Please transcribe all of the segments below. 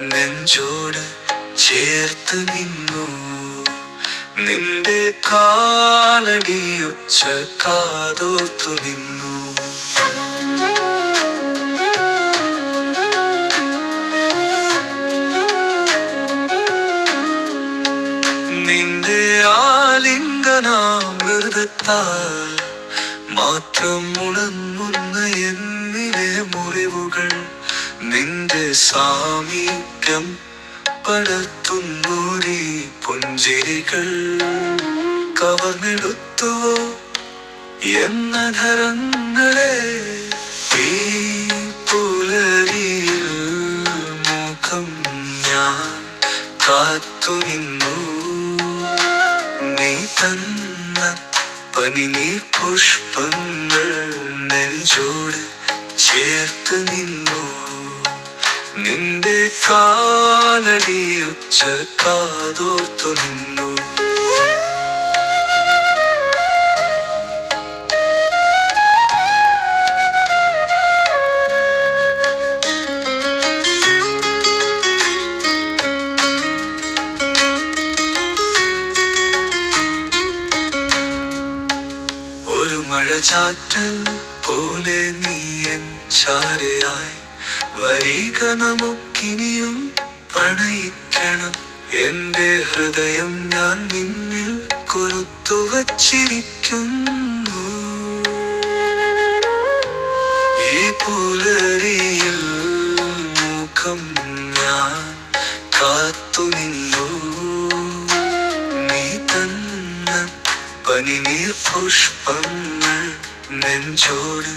നെഞ്ചോട് ചേർത്ത് നിന്നു. നിന്റെ കാലടിയൊച്ച കാതോർത്തു നിന്നു. നിന്റെ ആലിംഗനാമൃതത്താൽ മാത്രം ഉണങ്ങുന്ന എന്നിലെ മുറിവുകൾ നിന്റെ സാമീപ്യം പടർത്തുന്നൂരീ പുഞ്ചിരികൾ കവർന്നെടുത്തുവോ എന്നധരങ്ങളെ? ഈ പുലരിയിൽ മുഖം ഞാൻ കാത്തുനിന്നു. നീ തന്ന പനിനീർ പുഷ്പങ്ങൾ നെഞ്ചോട് ചേർത്ത് നിന്നു. നിന്റെ കാലടിയൊച്ച കാതോർത്തു നിന്നു. ഒരു മഴച്ചാറ്റൽ പോലെ നീ എൻ ചാരയായി വരിക, നമുക്കിനിയും പ്രണയിക്കണം. എന്റെ ഹൃദയം ഞാൻ നിന്നിൽ കൊരുത്തു വച്ചിരിക്കുന്നു. ഈ പുലരിയിൽ മുഖം ഞാൻ കാത്തുനിന്നു. നീ തന്ന പനിനീർ പുഷ്പങ്ങൾ നെഞ്ചോട്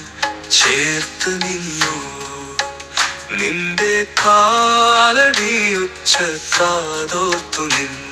ചേർത്ത് നിന്നു. നിന്റെ കാലടിയൊച്ച കാതോർത്തു നിന്നു.